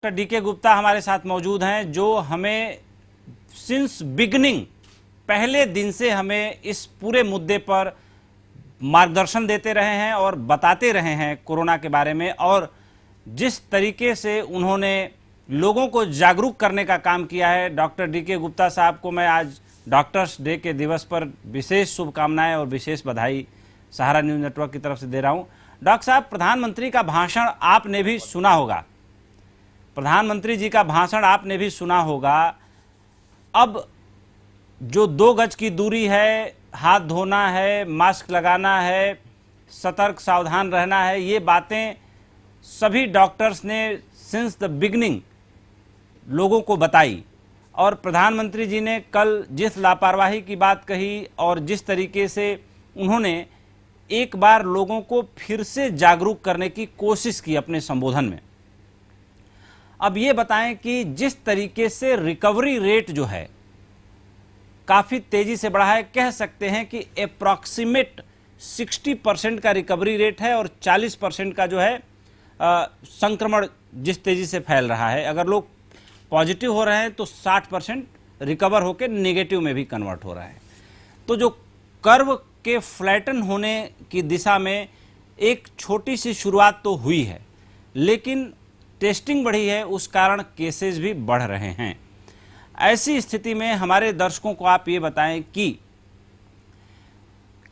Doctor DK Gupta हमारे साथ मौजूद हैं, जो हमें सिंस बिगनिंग पहले दिन से हमें इस पूरे मुद्दे पर मार्गदर्शन देते रहे हैं और बताते रहे हैं कोरोना के बारे में। और जिस तरीके से उन्होंने लोगों को जागरूक करने का काम किया है, डॉक्टर डीके गुप्ता साहब को मैं आज डॉक्टर्स डे के दिवस पर विशेष शुभकामनाएं और विशेष बधाई सहारा न्यूज़ नेटवर्क की तरफ से दे रहा हूं। डॉक्टर साहब, प्रधानमंत्री का भाषण आपने भी सुना होगा, प्रधानमंत्री जी का भाषण आपने भी सुना होगा। अब जो 2 गज की दूरी है, हाथ धोना है, मास्क लगाना है, सतर्क सावधान रहना है, ये बातें सभी डॉक्टर्स ने सिंस द बिगनिंग लोगों को बताई। और प्रधानमंत्री जी ने कल जिस लापरवाही की बात कही और जिस तरीके से उन्होंने एक बार लोगों को फिर से जागरूक करने की कोशिश की अपने संबोधन में। अब ये बताएं कि जिस तरीके से रिकवरी रेट जो है काफ़ी तेज़ी से बढ़ा है, कह सकते हैं कि अप्रॉक्सीमेट 60% का रिकवरी रेट है और 40% का जो है संक्रमण जिस तेज़ी से फैल रहा है। अगर लोग पॉजिटिव हो रहे हैं तो 60% रिकवर होकर नेगेटिव में भी कन्वर्ट हो रहा है। तो जो कर्व के फ्लैटन होने की दिशा में एक छोटी सी शुरुआत तो हुई है, लेकिन टेस्टिंग बढ़ी है, उस कारण केसेस भी बढ़ रहे हैं। ऐसी स्थिति में हमारे दर्शकों को आप ये बताएं कि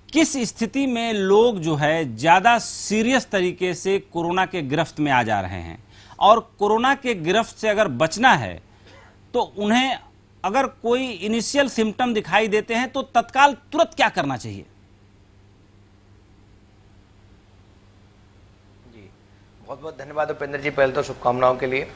किस स्थिति में लोग जो है ज़्यादा सीरियस तरीके से कोरोना के गिरफ्त में आ जा रहे हैं, और कोरोना के गिरफ्त से अगर बचना है तो उन्हें अगर कोई इनिशियल सिम्टम दिखाई देते हैं तो तत्काल तुरंत क्या करना चाहिए? बहुत बहुत धन्यवाद उपेंद्र जी, पहले तो शुभकामनाओं के लिए।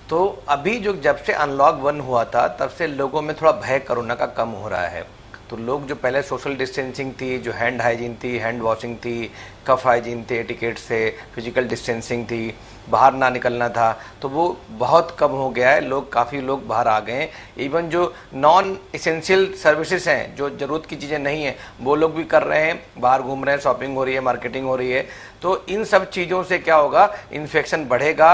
तो अभी जो जब से अनलॉक 1 हुआ था तब से लोगों में थोड़ा भय कोरोना का कम हो रहा है। तो लोग जो पहले सोशल डिस्टेंसिंग थी, जो हैंड हाइजीन थी, हैंड वॉशिंग थी, कफ हाइजीन थे, एटिकेट से फिजिकल डिस्टेंसिंग थी, बाहर ना निकलना था, तो वो बहुत कम हो गया है। काफ़ी लोग बाहर आ गए हैं। इवन जो नॉन एसेंशियल सर्विसेज हैं, जो ज़रूरत की चीज़ें नहीं हैं, वो लोग भी कर रहे हैं, बाहर घूम रहे हैं, शॉपिंग हो रही है, मार्केटिंग हो रही है। तो इन सब चीज़ों से क्या होगा, इन्फेक्शन बढ़ेगा,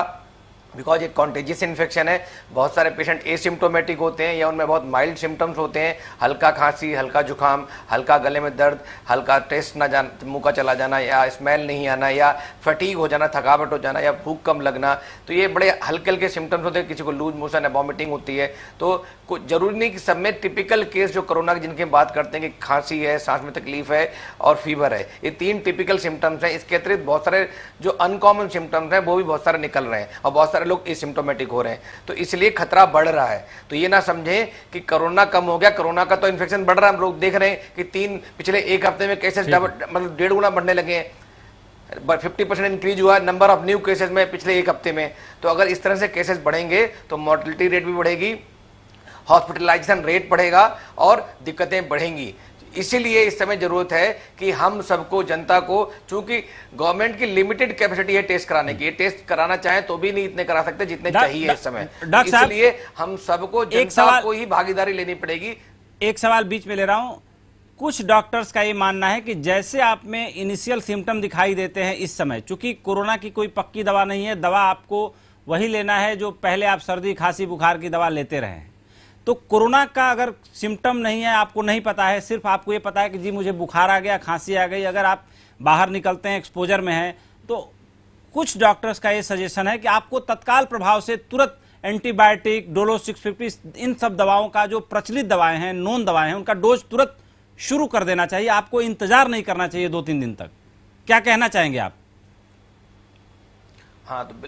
बिकॉज एक कॉन्टेजियस इन्फेक्शन है। बहुत सारे पेशेंट एसिम्टोमेटिक होते हैं या उनमें बहुत माइल्ड सिम्टम्स होते हैं, हल्का खांसी, हल्का जुकाम, हल्का गले में दर्द, हल्का टेस्ट ना जाना, मुंह का चला जाना, या स्मेल नहीं आना, या फटीग हो जाना, थकावट हो जाना, या भूख कम लगना। तो ये बड़े हल्के हल्के सिम्टम्स होते हैं। किसी को लूज मोशन या वॉमिटिंग होती है। तो जरूरी नहीं कि सब में टिपिकल केस जो कोरोना की जिनके बात करते हैं कि खांसी है, सांस में तकलीफ है और फीवर है, ये 3 टिपिकल सिम्टम्स हैं। इसके अतिरिक्त बहुत सारे जो अनकॉमन सिम्टम्स हैं वो भी बहुत सारे निकल रहे हैं और बहुत सारे लोग एसिम्प्टोमेटिक हो रहे हैं। तो इसलिए खतरा बढ़ रहा है। तो ये ना समझें कि कोरोना कम हो गया, कोरोना का तो इन्फेक्शन बढ़ रहा है। हम लोग देख रहे हैं कि पिछले 1 हफ्ते में केसेस मतलब 1.5 गुना बढ़ने लगे हैं। 50% इंक्रीज हुआ नंबर ऑफ न्यू केसेस में पिछले 1 हफ्ते में। तो अगर इस तरह से केसेस बढ़ेंगे तो मॉर्टेलिटी रेट भी बढ़ेगी, हॉस्पिटलाइजेशन रेट बढ़ेगा और दिक्कतें बढ़ेंगी। इसीलिए इस समय जरूरत है कि हम सबको, जनता को, चूंकि गवर्नमेंट की लिमिटेड कैपेसिटी है टेस्ट कराने की, टेस्ट कराना चाहे तो भी नहीं इतने करा सकते जितने चाहिए इस समय। इसलिए हम सबको, जनता को ही भागीदारी लेनी पड़ेगी। एक सवाल बीच में ले रहा हूं। कुछ डॉक्टर्स का ये मानना है कि जैसे आप में इनिशियल सिम्टम दिखाई देते हैं इस समय, चूंकि कोरोना की कोई पक्की दवा नहीं है, दवा आपको वही लेना है जो पहले आप सर्दी खांसी बुखार की दवा लेते रहे हैं। तो कोरोना का अगर सिम्टम नहीं है, आपको नहीं पता है, सिर्फ आपको ये पता है कि जी मुझे बुखार आ गया, खांसी आ गई, अगर आप बाहर निकलते हैं, एक्सपोजर में हैं, तो कुछ डॉक्टर्स का ये सजेशन है कि आपको तत्काल प्रभाव से तुरंत एंटीबायोटिक, डोलो 650, इन सब दवाओं का, जो प्रचलित दवाएं हैं, नोन दवाएं हैं, उनका डोज तुरंत शुरू कर देना चाहिए। आपको इंतजार नहीं करना चाहिए 2-3 दिन तक। क्या कहना चाहेंगे आप? हाँ, तो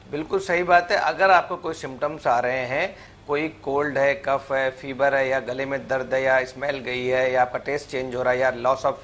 बिल्कुल सही बात है। अगर आपको कोई सिम्टम्स आ रहे हैं, कोई कोल्ड है, कफ है, फीवर है, या गले में दर्द है, या स्मेल गई है, या आपका टेस्ट चेंज हो रहा है, या लॉस ऑफ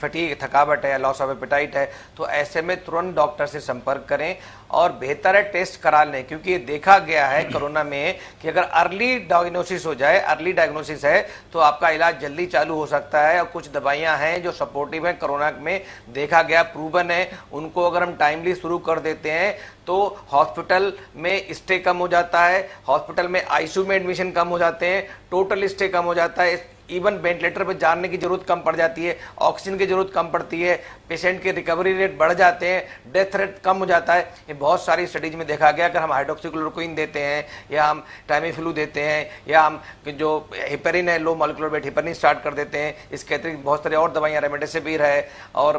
फटीग थकावट है, या लॉस ऑफ एपेटाइट है, तो ऐसे में तुरंत डॉक्टर से संपर्क करें और बेहतर है टेस्ट करा लें। क्योंकि ये देखा गया है कोरोना में कि अगर अर्ली डायग्नोसिस हो जाए, अर्ली डायग्नोसिस है तो आपका इलाज जल्दी चालू हो सकता है। और कुछ दवाइयाँ हैं जो सपोर्टिव हैं, कोरोना में देखा गया, प्रूवन है, उनको अगर हम टाइमली शुरू कर देते हैं तो हॉस्पिटल में स्टे कम हो जाता है, हॉस्पिटल में आईसीयू में एडमिशन कम हो जाते हैं, टोटल स्टे कम हो जाता है। इवन वेंटिलेटर पर जाने की जरूरत कम पड़ जाती है, ऑक्सीजन की जरूरत कम पड़ती है, पेशेंट के रिकवरी रेट बढ़ जाते हैं, डेथ रेट कम हो जाता है। ये बहुत सारी स्टडीज में देखा गया। अगर हम हाइड्रोक्सीक्लोरोक्विन देते हैं या हम टाइमीफ्लू देते हैं या हम जो हिपेरिन है, low molecular weight heparin start कर देते हैं, इसके अतिरिक्त बहुत सारी और दवाइयाँ, रेमडेसिविर है और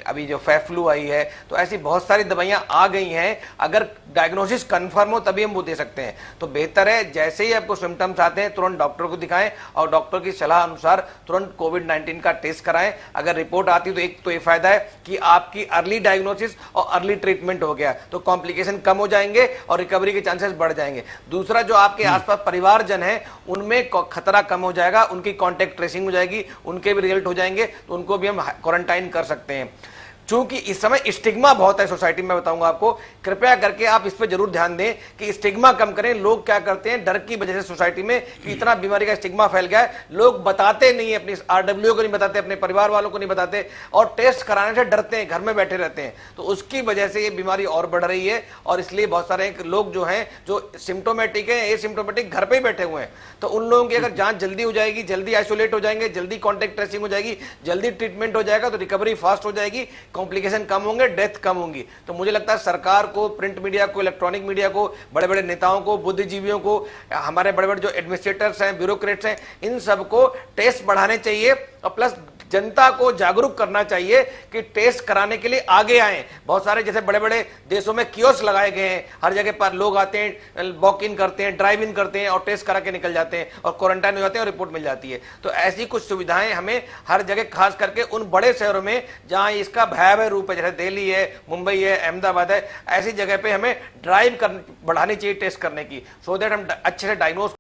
अभी जो फेफ्लू आई है, तो ऐसी बहुत सारी दवाइयाँ आ गई हैं। अगर डायग्नोसिस कंफर्म हो तभी हम वो दे सकते हैं। तो बेहतर है जैसे ही आपको सिम्टम्स आते हैं तुरंत डॉक्टर को दिखाएं और डॉक्टर की सलाह अनुसार तुरंत कोविड-19 का टेस्ट कराएं। अगर रिपोर्ट आती तो एक तो ये फायदा है कि आपकी अर्ली डायग्नोसिस और अर्ली ट्रीटमेंट हो गया, तो कॉम्प्लिकेशन कम हो जाएंगे और रिकवरी के चांसेस बढ़ जाएंगे। दूसरा, जो आपके आसपास परिवारजन है उनमें खतरा कम हो जाएगा, उनकी कॉन्टेक्ट ट्रेसिंग हो जाएगी, उनके भी रिजल्ट हो जाएंगे, तो उनको भी हम क्वारंटाइन कर सकते हैं। चूंकि इस समय स्टिग्मा बहुत है सोसाइटी में, बताऊंगा आपको, कृपया करके आप इस पर जरूर ध्यान दें कि स्टिग्मा कम करें। लोग क्या करते हैं डर की वजह से सोसाइटी में कि इतना बीमारी का स्टिग्मा फैल गया है, लोग बताते नहीं है, अपनी आरडब्ल्यू को नहीं बताते, अपने परिवार वालों को नहीं बताते और टेस्ट कराने से डरते हैं, घर में बैठे रहते हैं। तो उसकी वजह से ये बीमारी और बढ़ रही है और इसलिए बहुत सारे लोग जो हैं जो सिम्टोमेटिक है, एसिम्टोमेटिक, घर पे ही बैठे हुए हैं, तो उन लोगों की अगर जांच जल्दी हो जाएगी, जल्दी आइसोलेट हो जाएंगे, जल्दी कॉन्टेक्ट ट्रेसिंग हो जाएगी, जल्दी ट्रीटमेंट हो जाएगा, तो रिकवरी फास्ट हो जाएगी, कॉम्प्लिकेशन कम होंगे, डेथ कम होंगी। तो मुझे लगता है सरकार को, प्रिंट मीडिया को, इलेक्ट्रॉनिक मीडिया को, बड़े बड़े नेताओं को, बुद्धिजीवियों को, हमारे बड़े बड़े जो एडमिनिस्ट्रेटर्स हैं, ब्यूरोक्रेट्स हैं, इन सबको टेस्ट बढ़ाने चाहिए और प्लस जनता को जागरूक करना चाहिए कि टेस्ट कराने के लिए आगे आए। बहुत सारे जैसे बड़े बड़े देशों में कियोस्क लगाए गए हैं, हर जगह पर लोग आते हैं, वॉक इन करते हैं, ड्राइव इन करते हैं और टेस्ट करा के निकल जाते हैं और क्वारंटाइन हो जाते हैं और रिपोर्ट मिल जाती है। तो ऐसी कुछ सुविधाएं हमें हर जगह, खास करके उन बड़े शहरों में जहां इसका भयावह रूप है, जैसे दिल्ली है, मुंबई है, अहमदाबाद है, ऐसी जगह पे हमें ड्राइव बढ़ानी चाहिए टेस्ट करने की, सो दैट हम अच्छे से डायग्नोज